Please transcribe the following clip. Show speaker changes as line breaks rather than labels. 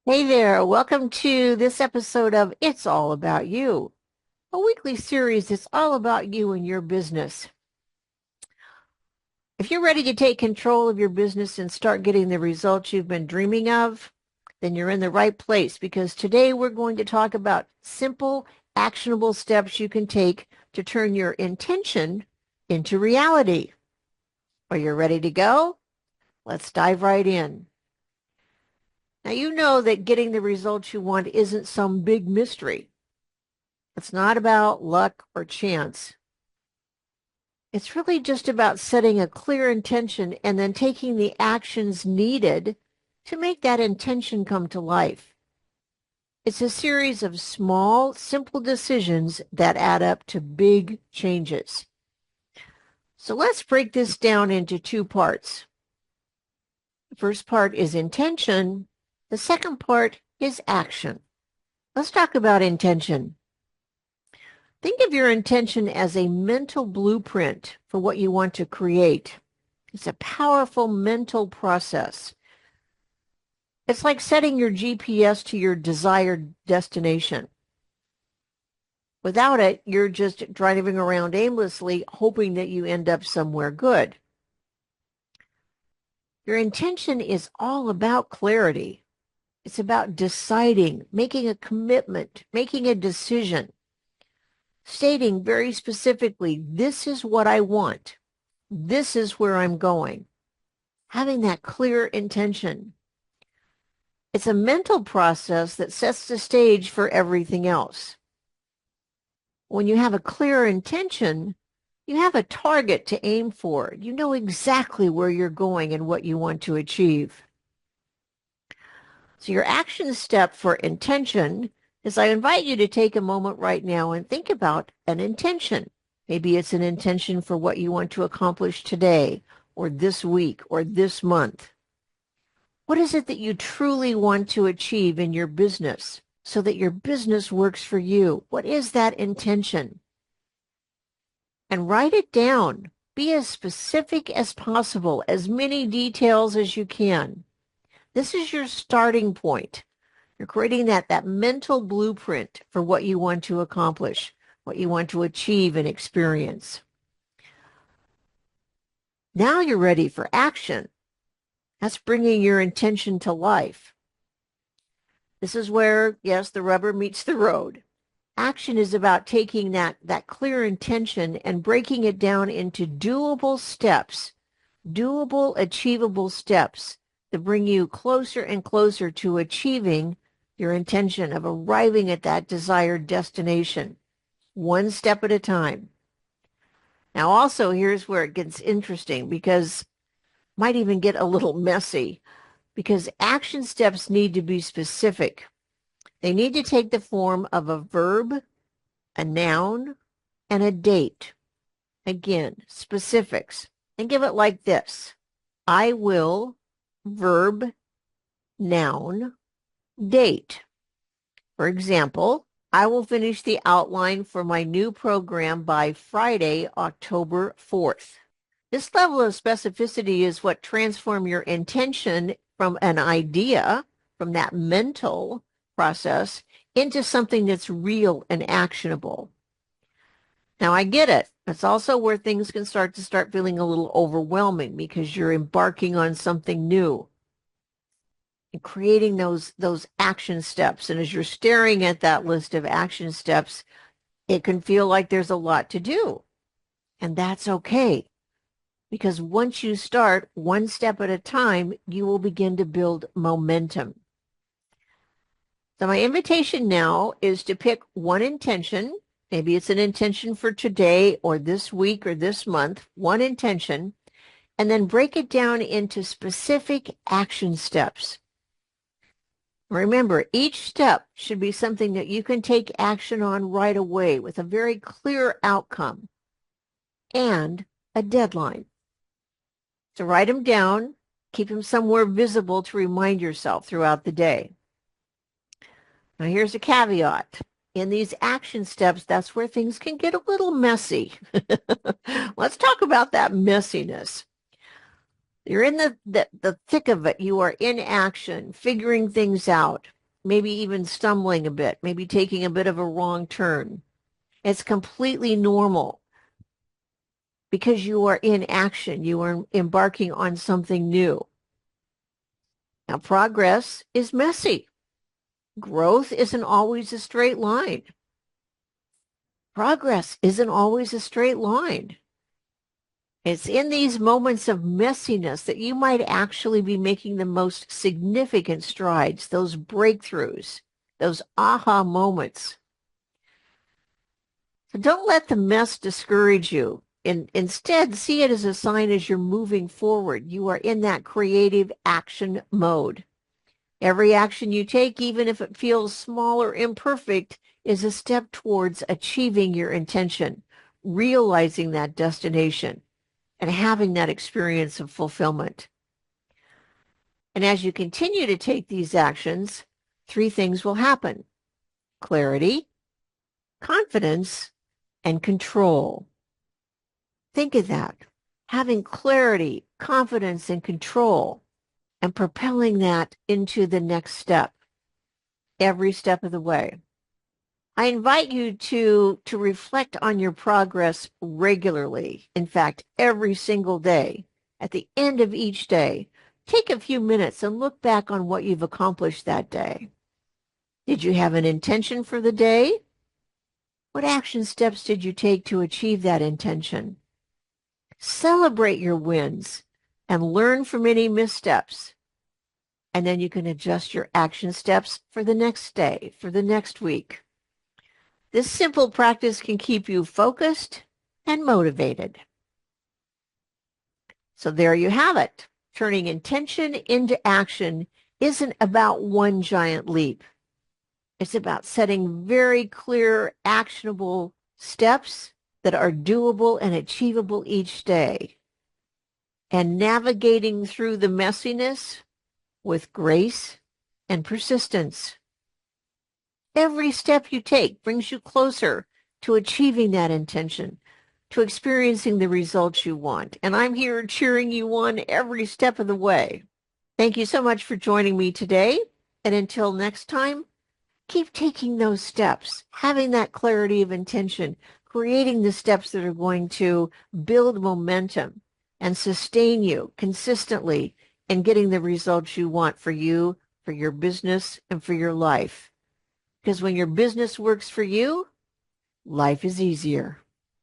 Hey there, welcome to this episode of It's All About You, a weekly series that's all about you and your business. If you're ready to take control of your business and start getting the results you've been dreaming of, then you're in the right place because today we're going to talk about simple, actionable steps you can take to turn your intention into reality. Are you ready to go? Let's dive right in. Now, you know that getting the results you want isn't some big mystery. It's not about luck or chance. It's really just about setting a clear intention and then taking the actions needed to make that intention come to life. It's a series of small, simple decisions that add up to big changes. So let's break this down into two parts. The first part is intention. The second part is action. Let's talk about intention. Think of your intention as a mental blueprint for what you want to create. It's a powerful mental process. It's like setting your GPS to your desired destination. Without it, you're just driving around aimlessly, hoping that you end up somewhere good. Your intention is all about clarity. It's about deciding, making a commitment, making a decision, stating very specifically, this is what I want. This is where I'm going. Having that clear intention. It's a mental process that sets the stage for everything else. When you have a clear intention, you have a target to aim for. You know exactly where you're going and what you want to achieve. So your action step for intention is I invite you to take a moment right now and think about an intention. Maybe it's an intention for what you want to accomplish today or this week or this month. What is it that you truly want to achieve in your business so that your business works for you? What is that intention? And write it down. Be as specific as possible, as many details as you can. This is your starting point. You're creating that mental blueprint for what you want to accomplish, what you want to achieve and experience. Now you're ready for action. That's bringing your intention to life. This is where, yes, the rubber meets the road. Action is about taking that clear intention and breaking it down into doable steps, doable, achievable steps that bring you closer and closer to achieving your intention of arriving at that desired destination, one step at a time. Now, also, here's where it gets interesting because it might even get a little messy because action steps need to be specific. They need to take the form of a verb, a noun, and a date. Again, specifics. And give it like this. I will, verb, noun, date. For example, I will finish the outline for my new program by Friday, October 4th. This level of specificity is what transforms your intention from an idea, from that mental process, into something that's real and actionable. Now, I get it. It's also where things can start feeling a little overwhelming because you're embarking on something new and creating those action steps. And as you're staring at that list of action steps, it can feel like there's a lot to do. And that's okay. Because once you start one step at a time, you will begin to build momentum. So my invitation now is to pick one intention. Maybe it's an intention for today or this week or this month, one intention, and then break it down into specific action steps. Remember, each step should be something that you can take action on right away with a very clear outcome and a deadline. So write them down, keep them somewhere visible to remind yourself throughout the day. Now here's a caveat. In these action steps, that's where things can get a little messy. Let's talk about that messiness. You're in the thick of it. You are in action, figuring things out. maybe even stumbling a bit, maybe taking a bit of a wrong turn. It's completely normal because you are in action. You are embarking on something new. Now, progress is messy. Growth isn't always a straight line. Progress isn't always a straight line. It's in these moments of messiness that you might actually be making the most significant strides, those breakthroughs, those aha moments. So don't let the mess discourage you. Instead, see it as a sign as you're moving forward. You are in that creative action mode. Every action you take, even if it feels small or imperfect, is a step towards achieving your intention, realizing that destination, and having that experience of fulfillment. And as you continue to take these actions, three things will happen: clarity, confidence, and control. Think of that. Having clarity, confidence, and control, and propelling that into the next step, every step of the way. I invite you to reflect on your progress regularly. In fact, every single day. At the end of each day, take a few minutes and look back on what you've accomplished that day. Did you have an intention for the day? What action steps did you take to achieve that intention? Celebrate your wins and learn from any missteps. And then you can adjust your action steps for the next day, for the next week. This simple practice can keep you focused and motivated. So there you have it. Turning intention into action isn't about one giant leap. It's about setting very clear, actionable steps that are doable and achievable each day, and navigating through the messiness with grace and persistence. Every step you take brings you closer to achieving that intention, to experiencing the results you want. And I'm here cheering you on every step of the way. Thank you so much for joining me today. And until next time, keep taking those steps, having that clarity of intention, creating the steps that are going to build momentum and sustain you consistently in getting the results you want for you, for your business, and for your life. Because when your business works for you, life is easier.